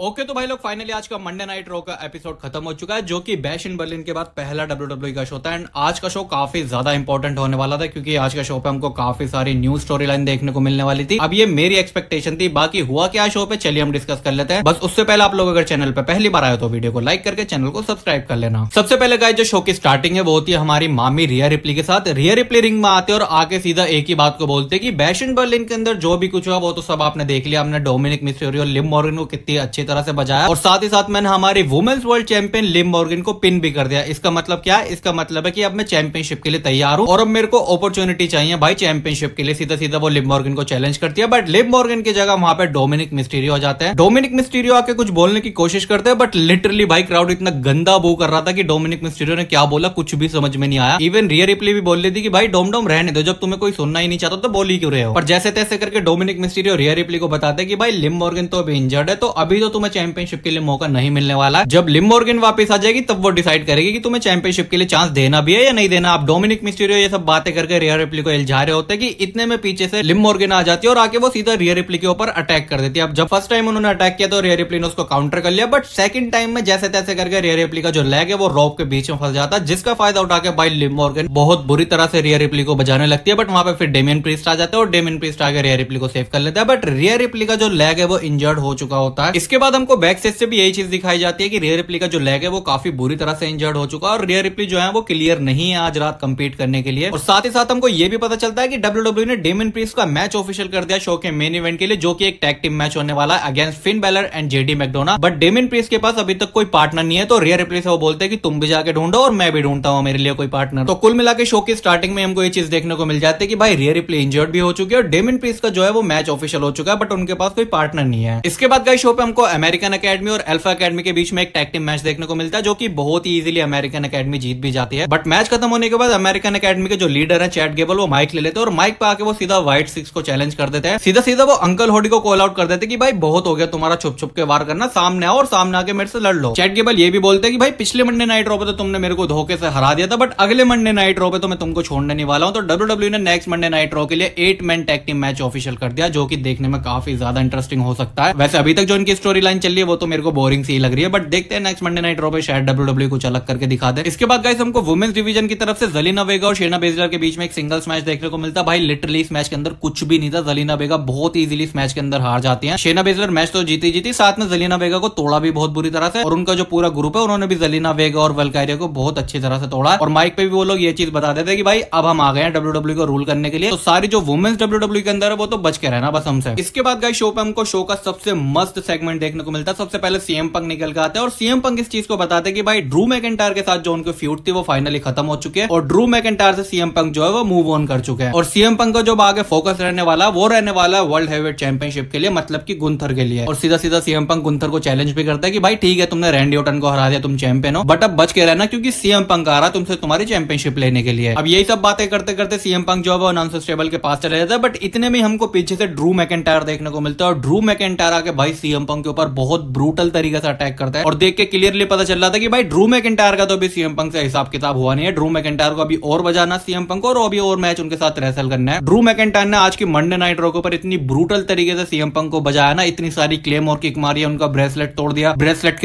Okay तो भाई लोग फाइनली आज का मंडे नाइट रॉ का एपिसोड खत्म हो चुका है, जो कि बैश इन बर्लिन के बाद पहला WWE का शो था। एंड आज का शो काफी ज्यादा इंपॉर्टेंट होने वाला था, क्योंकि आज का शो पे हमको काफी सारी न्यू स्टोरी लाइन देखने को मिलने वाली थी। अब ये मेरी एक्सपेक्टेशन थी, बाकी हुआ क्या शो पे चलिए हम डिस्कस कर लेते हैं। बस उससे पहले आप लोग अगर चैनल पे पहली बार आए तो वीडियो को लाइक करके चैनल को सब्सक्राइब कर लेना। सबसे पहले गाइस जो शो की स्टार्टिंग है वो होती है हमारी मामी रिया रिप्ली के साथ। रिया रिप्ली रिंग में आते और आके सीधा एक ही बात को बोलते कि बैश इन बर्लिन के अंदर जो भी कुछ हुआ वो तो सब आपने देख लिया। हमने डोमिनिक मिस्टेरियो लिव मॉर्गन को कितनी अच्छी तरह से बजाया और साथ ही साथ मैंने हमारी women's world champion Liv Morgan को पिन भी कर दिया। इसका मतलब क्या है? इसका मतलब है कि अब मैं चैंपियनशिप के लिए तैयार हूं और अब मेरे को अपॉर्चुनिटी चाहिए भाई चैंपियनशिप के लिए। सीधा सीधा वो लिव मॉर्गन को चैलेंज करती है, बट लिव मॉर्गन की जगह वहां पे डोमिनिक मिस्टीरियो आ जाते हैं। डोमिनिक मिस्टीरियो आके कुछ बोलने की कोशिश करते हैं, बट लिटरली भाई क्राउड इतना गंदा बू कर रहा था कि डोमिनिक मिस्टीरियो ने क्या बोला कुछ भी समझ में नहीं आया। इवन रिया रिप्ली भी बोल रही थी कि भाई डोम रहने दो, जब तुम्हें कोई सुनना ही नहीं चाहता तो बोल ही क्यों रहे हो। पर जैसे तैसे करके डोमिनिक मिस्टीरियो रिया रिप्ली को बताते कि भाई लिव मॉर्गन तो अभी इंजर्ड है, तो अभी तो तुम्हें चैंपियनशिप के लिए मौका नहीं मिलने वाला। जब लिव मॉर्गन वापस आ जाएगी तब वो डिसाइड करेगी कि तुम्हें चैंपियनशिप के लिए चांस देना भी है या नहीं देना। आप डोमिनिक मिस्टीरियो ये सब बातें करके रिया रिप्ली को इल्जा रहे होते कि इतने में पीछे से लिव मॉर्गन आ जाती है और आके वो सीधा रिया रिप्ली के ऊपर अटैक कर देती है। अब जब फर्स्ट टाइम उन्होंने अटैक किया तो रिया रिप्ली ने उसको काउंटर कर लिया, बट सेकंड टाइम में जैसे तैसे करके रिया रिप्ली का जो लेग है वो रोप के बीच में फंस जाता है, जिसका फायदा उठा के भाई लिव मॉर्गन बहुत बुरी तरह से रिया रिप्ली को बजाने लगती है। बट वहां पे फिर डेमियन प्रीस्ट आ जाता है और डेमियन प्रीस्ट आके रिया रिप्ली को सेव कर लेता है, बट रिया रिप्ली का जो लेग है वो इंजर्ड हो चुका होता है। इसके बाद हमको बैक साइड से भी यही चीज दिखाई जाती है कि रिया रिप्ली का जो लेग है वो काफी बुरी तरह से इंजर्ड हो चुका है और रिया रिप्ली जो है वो क्लियर नहीं है आज रात कंपीट करने के लिए। और साथ ही साथ हमको ये भी पता चलता है कि WWE ने डेमियन प्रीस्ट का मैच ऑफिशियल कर दिया शो के मेन इवेंट के लिए, जो कि एक टैग टीम मैच होने वाला है against Finn Balor and JD McDonagh. But Damien priest के पास अभी तक कोई पार्टनर नहीं है, तो रिया रिप्ली से वो बोलते हैं कि तुम भी जाके ढूंढो और मैं भी ढूंढता हूं मेरे लिए कोई पार्टनर। तो कुल मिला के शो की स्टार्टिंग में हमको ये चीज देखने को मिल जाती है कि भाई रिया रिप्ली इंजर्ड भी हो चुकी है और डेमियन प्रीस्ट का जो है वो मैच ऑफिशियल हो चुका है, बट उनके पास कोई पार्टनर नहीं है। इसके बाद गाइस शो पे हमको अमेरिकन अकेडमी और अल्फा अकेडमी के बीच में एक टैग टीम मैच देखने को मिलता है, जो कि बहुत ही इजीली अमेरिकन अकेडमी जीत भी जाती है। बट मैच खत्म होने के बाद अमेरिकन अकेडमी के जो लीडर है चैट गेबल वो माइक ले लेते हैं और माइक पे आके वो सीधा व्हाइट सिक्स को चैलेंज कर देते हैं। सीधा सीधा वो अंकल होडी को कॉल आउट कर देते कि भाई बहुत हो गया तुम्हारा छुप छुप के वार करना, सामने आओ और सामने आके मेरे से लड़ लो। चैट गेबल ये भी बोलते हैं कि भाई पिछले मंडे नाइट रॉ पे तो तुमने मेरे को धोखे से हरा दिया था, बट अगले मंडे नाइट रॉ पे तो मैं तुमको छोड़ने नहीं वाला हूं। तो WWE ने नेक्स्ट मंडे नाइट रॉ के लिए 8 man tag team match official कर दिया, जो कि देखने में काफी ज्यादा इंटरेस्टिंग हो सकता है। वैसे अभी तक जो इनकी स्टोरी लाइन चल रही है वो तो मेरे को बोरिंग सी लग रही है, बट देखते हैं नेक्स्ट मंडे नाइट रॉ पे शायद WWE कुछ अलग करके दिखा दे। इसके बाद गाइस हमको वुमेन्स डिवीजन की तरफ से ज़ेलिना वेगा और शेना बेज़लर के बीच में एक सिंगल्स मैच देखने को मिलता है। भाई लिटरली इस मैच के अंदर कुछ भी नहीं था, ज़ेलिना वेगा बहुत इजीली इस मैच के अंदर हार जाती हैं। शेना बेज़लर मैच तो जीती, साथ में ज़ेलिना वेगा को तोड़ा भी बहुत बुरी तरह से, और उनका जो पूरा ग्रुप है उन्होंने भी ज़ेलिना वेगा और वल्कायरिया को बहुत अच्छी तरह से तोड़ा। और माइक पे भी वो लोग ये चीज बता देते कि भाई अब हम आ गए हैं WWE को रूल करने के लिए, तो सारी जो वुमेन्स WWE के अंदर है वो तो बच के रहना बस हमसे। इसके बाद गाइस शो पे हमको शो का सबसे मस्त सेगमेंट देखने को मिलता है। सबसे पहले सीएम पंक निकल के आते हैं और सीएम पंक इस चीज को बताते हैं कि भाई ड्रू मैकिंटायर के साथ जो उनकी फ्यूड थी वो फाइनली खत्म हो चुकी है और ड्रू मैकिंटायर से सीएम पंक जो है वो मूव ऑन कर चुके हैं। और सीएम पंक का जो आगे फोकस रहने वाला वो रहने वाला है वर्ल्ड हेवीवेट चैंपियनशिप के लिए, मतलब कि गुंथर के लिए। और सीधा सीधा सीएम पंक गुंथर को चैलेंज भी करता है कि भाई ठीक है तुमने रैंडी ऑर्टन को हरा दिया, तुम चैंपियन हो, बट अब बच के रहना क्योंकि सीएम पंक आ रहा है तुमसे तुम्हारी चैंपियनशिप लेने के लिए। अब यही सब बातें करते करते सीएम पंक जो है वो अनाउंसर्स टेबल के पास चले जाता है, बट इतने में हमको पीछे से ड्रू मैकिंटायर देखने को मिलता है और ड्रू मैकिंटायर आके भाई सीएम पंक के ऊपर बहुत ब्रूटल तरीके से अटैक करता है। और देख के क्लियरली पता चल रहा था कि भाई ड्रू मैकिंटायर का तो अभी सीएम पंक से हिसाब किताब हुआ नहीं है। ड्रू मैकिंटायर को अभी और बजाना सीएम पंक को और अभी और मैच उनके साथ रेसल करना है। ड्रू मैकिंटायर ने आज की मंडे नाइट रॉ के ऊपर इतनी ब्रूटल तरीके से सीएम पंक को बजाया ना, इतनी सारी क्लेम और किक मारी, उनका ब्रेसलेट तोड़ दिया, ब्रेसलेट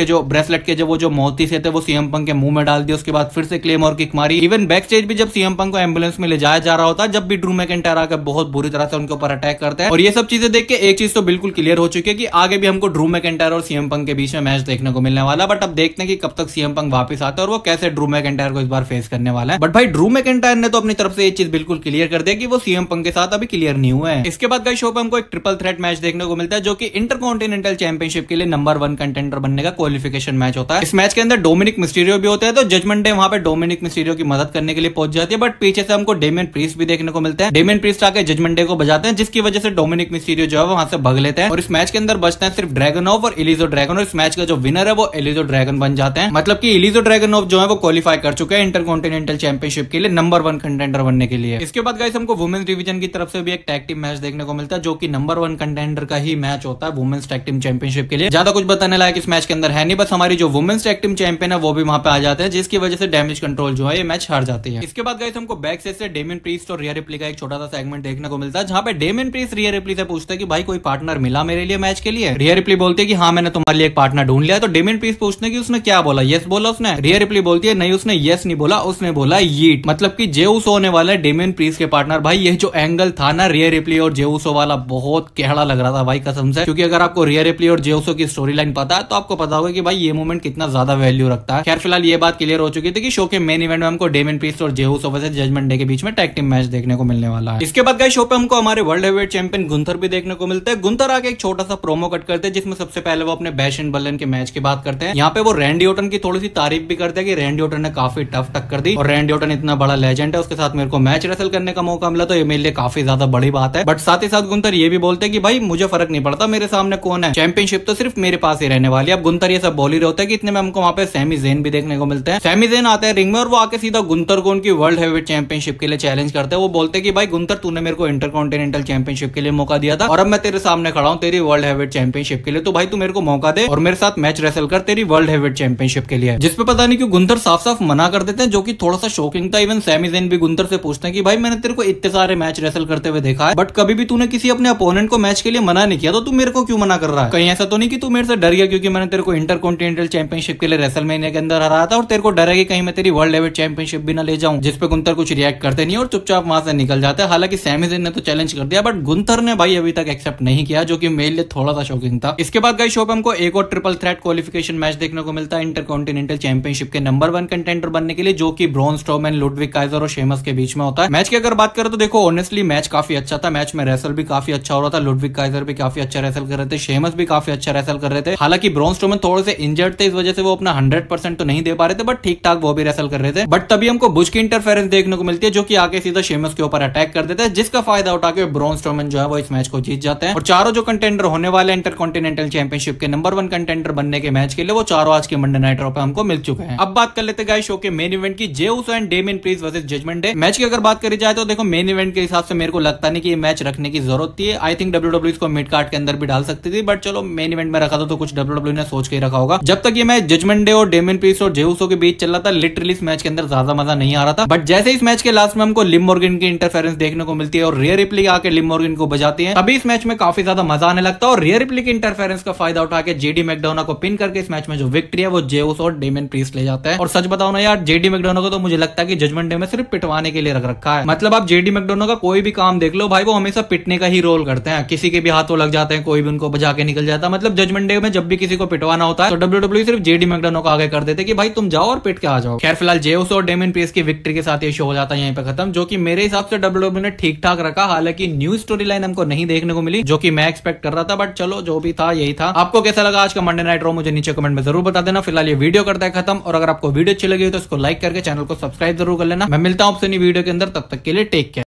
के जो वो जो मोती से थे वो सीएम पंक के मुंह में डाल दिया, उसके बाद फिर से क्लेम और किक मारी। इवन बैक स्टेज भी जब सीएम पंक को एम्बुलेंस में ले जाया जा रहा होता है, जब भी ड्रू मैकिंटायर आकर बहुत बुरी तरह से उनके ऊपर अटैक करता है। और ये सब चीजें देख के एक चीज तो बिल्कुल क्लियर हो चुकी है कि आगे भी हमको ड्रू मैकिंटायर और सीएम पंक के बीच में मैच देखने को मिलने वाला। बट अब देखते हैं कि कब तक सीएम पंक वापस आता है और वो कैसे ड्रू मैकिंटायर को इस बार फेस करने वाला है। बट भाई ड्रू मैकिंटायर ने तो अपनी तरफ से ये चीज बिल्कुल क्लियर कर दिया कि वो सीएम पंक के साथ अभी क्लियर नहीं हुए हैं। इसके बाद गाइस शो पे हमको एक ट्रिपल थ्रेट मैच देखने को मिलता है, जो कि इंटरकॉन्टिनेंटल चैंपियनशिप के लिए नंबर 1 कंटेंडर बनने का क्वालिफिकेशन मैच होता है। इस मैच के अंदर डोमिनिक मिस्टीरियो भी होता है, तो जजमेंट डे वहां पे डोमिनिक मिस्टीरियो की मदद करने के लिए पहुंच जाती है, बट पीछे से हमको डेमियन प्रीस्ट भी देखने को मिलता है। डेमियन प्रीस्ट आके जजमेंट डे को बजाते हैं, जिसकी वजह से डोमिनिक मिस्टीरियो जो है वहां से भाग लेते हैं और इस मैच के अंदर बचते हैं सिर्फ ड्रैगनोव और एलिजो ड्रैगन। और इस मैच का जो विनर है वो एलिजो ड्रैगन बन जाते हैं, मतलब कि एलिजो ड्रैगनोव जो है वो क्वालिफाई कर चुके हैं इंटरकॉन्टिनेंटल चैंपियनशिप के लिए नंबर 1 कंटेंडर बनने के लिए। इसके बाद गाइस हमको वुमेन्स डिवीजन की तरफ से भी एक टैग टीम मैच देखने को मिलता है, जो कि नंबर 1 कंटेंडर का ही मैच होता है वुमेन्स टैग टीम चैंपियनशिप के लिए। ज्यादा कुछ बताने लायक इस मैच के अंदर है नहीं, बस हमारी जो वुमेन्स टैग टीम चैंपियन है वो भी वहां पे आ जाते हैं, जिसकी वजह से डैमेज कंट्रोल जो है ये मैच हार जाती है। इसके बाद गाइस हमको बैक साइड से डेमियन प्रीस्ट और रिया रिप्ली का एक छोटा सा सेगमेंट देखने को मिलता है, जहां पे डेमियन प्रीस्ट रिया रिप्ली से पूछता है कि भाई कोई पार्टनर मिला मेरे लिए मैच के लिए। रिया रिप्ली बोलती है कि हाँ मैंने तुम्हारे लिए एक पार्टनर ढूंढ लिया। तो डेमियन प्रीस्ट पूछते हैं कि उसने क्या बोला, यस बोला उसने। रिया रिप्ली बोलती है नहीं उसने यस नहीं बोला, उसने बोला यीट, मतलब कि जे उसो होने वाला है डेमियन प्रीस्ट के पार्टनर। भाई ये जो एंगल था ना रिया रिप्ली और जे उसो वाला, बहुत कहड़ा लग रहा था भाई कसम से, क्योंकि अगर आपको रिया रिप्ली और जे उसो की स्टोरी लाइन पता है तो आपको पता होगा कि भाई ये मूवमेंट कितना ज्यादा वैल्यू रखता है। खैर फिलहाल ये बात क्लियर हो चुकी थी कि शो के मेन इवेंट में हमको डेमियन प्रीस्ट और जे उसो वर्सेस जजमेंट डे के बीच में टैग टीम मैच देखने को मिलने वाला है। इसके बाद गाइस शो पे हमको हमारे वर्ल्ड हेवीवेट चैंपियन गुंथर भी देखने को मिलते हैं। गुंथर आके एक छोटा सा प्रोमो कट करते हैं जिसमें सबसे पहले वो अपने बैश एंड बर्लिन के मैच की बात करते हैं। यहाँ पे वो रैंडी ऑर्टन की थोड़ी सी तारीफ भी करते हैं कि रैंडी ऑर्टन ने काफी टफ टक्कर दी और रैंडी ऑर्टन इतना बड़ा लेजेंड है, उसके साथ मेरे को मैच रेसल करने का मौका मिला तो ये मेरे लिए काफी ज्यादा बड़ी बात है। बट साथ ही साथ गुंथर ये भी बोलते हैं कि भाई मुझे फर्क नहीं पड़ता मेरे सामने कौन है, चैंपियनशिप तो सिर्फ मेरे पास ही रहने वाली है। अब गुंथर ये सब बोल ही होता है कि इतने में हमको वहाँ पे सैमी ज़ेन भी देखने को मिलते हैं। सैमी ज़ेन आते हैं रिंग में और वो आके सीधा गुंथर को उनकी वर्ल्ड हेवीवेट चैंपियनशिप के लिए चैलेंज करते हैं। वो बोलते हैं कि भाई गुंथर तूने मेरे को इंटरकॉन्टिनेंटल चैंपियनशिप के लिए मौका दिया था और अब मैं तेरे सामने खड़ा हूँ तेरी वर्ल्ड हेवीवेट चैंपियनशिप के लिए, तो भाई तू मेरे को मौका दे और मेरे साथ मैच रेसल कर तेरी वर्ल्ड हेवीवेट चैंपियनशिप के लिए। जिसपे पता नहीं क्यों गुंथर साफ साफ मना कर देते हैं, जो कि थोड़ा सा शॉकिंग था। इवन सैमी ज़ेन भी गुंथर से पूछते हैं कि भाई मैंने तेरे को इतने सारे मैच रेसल करते हुए देखा है बट कभी भी तूने किसी अपने अपोनेंट को मैच के लिए मना नहीं किया, तो तू मेरे को क्यों मना कर रहा है? कहीं ऐसा तो नहीं कि तू मेरे से डर गया क्योंकि मैंने तेरे को इंटरकॉन्टिनेंटल चैंपियनशिप के लिए रेसलमेनिया के अंदर हराया था और तेरे को डर है कि कहीं मैं तेरी वर्ल्ड हेवीवेट चैंपियनशिप भी ना ले जाऊं। जिसपे गुंथर कुछ रिएक्ट करते नहीं और चुपचाप वहां से निकल जाते हैं। हालांकि सैमी ज़ेन ने तो चैलेंज कर दिया बट गुंथर ने भाई अभी तक एक्सेप्ट नहीं किया, जो कि मेरे लिए थोड़ा सा शॉकिंग था। इसके बाद गाइस शो पे हमको एक और ट्रिपल थ्रेट क्वालिफिकेशन मैच देखने को मिलता है इंटरकॉन्टिनेंटल चैंपियनशिप के नंबर 1 कंटेंडर बनने के लिए, जो कि ब्रॉन स्ट्रोमैन, लुडविग काइजर और शेमस के बीच में होता है। मैच की अगर बात करें तो देखो ऑनेस्टली मैच काफी अच्छा था। मैच में रेसल भी काफी अच्छा हो रहा था, लुडविग काइजर भी काफी अच्छा रेसल कर रहे थे, शेमस भी काफी अच्छा रेसल कर रहे थे। हालांकि ब्रॉन स्ट्रोमैन थोड़े से इंजर्ड थे, इस वजह से वो अपना 100% तो नहीं दे पा रहे थे बट ठीक ठाक वो भी रेसल कर रहे थे। बट तभी हमको बुश की इंटरफेरेंस देखने को मिलती है जो कि आके सीधा शेमस के ऊपर अटैक कर देता है, जिसका फायदा उठा के ब्रॉन स्ट्रोमैन जो है वो इस मैच को जीत जाते हैं। और चारों जो कंटेंडर होने वाले इंटरकॉन्टिनेंटल चैंपियनशिप के नंबर 1 कंटेंडर बनने के मैच के लिए वो चारों आज के मंडे नाइट रॉ पे हमको मिल चुके हैं। अब बात कर लेते हैं गाइस शो के मेन इवेंट की, Jey Uso and Damian Priest versus Judgment Day. Match की अगर बात करी जाए तो देखो मेन इवेंट के हिसाब से मेरे को लगता नहीं कि ये मैच रखने की जरूरत थी। आई थिंक WWE इसको मिड कार्ड के अंदर भी डाल सकती थी बट चलो मेन इवेंट में रखा था तो कुछ WWE ने सोच के ही रखा होगा। जब तक ये मैच जजमेंट डे और डेमियन प्रीस्ट और जे उसो के बीच चल रहा था लिटरली इस मैच के अंदर ज्यादा मजा नहीं आ रहा था। बट जैसे इस मैच के लास्ट में हमको लिम मॉर्गन की इंटरफेरेंस देखने को मिलती है और रिया रिप्ली आके लिम मॉर्गन को बजाती है, तभी इस मैच में काफी ज्यादा मजा आने लगता है। और रिया रिप्ली की इंटरफेरेंस का फायदा उठा के जेडी मैकडोना को पिन करके इस मैच में जो विक्ट्री है वो जे उसो और डेमियन प्रीस्ट ले जाता है। और सच बताओ ना यार, जेडी मैकडोना को तो मुझे लगता है कि जजमेंट डे में सिर्फ पिटवाने के लिए रख रखा है। मतलब आप जेडी मैकडोना का कोई भी काम देख लो भाई, वो हमेशा पिटने का ही रोल करते हैं। किसी के भी हाथों लग जाते हैं, कोई भी उनको बजा के निकल जाता है। मतलब जजमेंट डे में जब भी किसी को पिटवाना होता है तो WWE सिर्फ जेडी मैकडोना को आगे कर देते कि भाई तुम जाओ और पिट के आ जाओ। खैर फिलहाल जे उसो और डेमियन प्रीस्ट की विक्ट्री के साथ ये शो हो जाता है यहीं पे खत्म, जो कि मेरे हिसाब से WWE ने ठीक ठाक रखा। हालांकि न्यू स्टोरी लाइन हमको नहीं देखने को मिली जो कि मैं एक्सपेक्ट कर रहा था, बट चलो जो भी था यही था। आपको कैसा लगा आज का मंडे नाइट रॉ मुझे नीचे कमेंट में जरूर बता देना। फिलहाल ये वीडियो करता है खत्म, और अगर आपको वीडियो अच्छी लगी हो तो इसको लाइक करके चैनल को सब्सक्राइब जरूर कर लेना। मैं मिलता हूं आपसे नई वीडियो के अंदर, तब तक के लिए टेक केयर।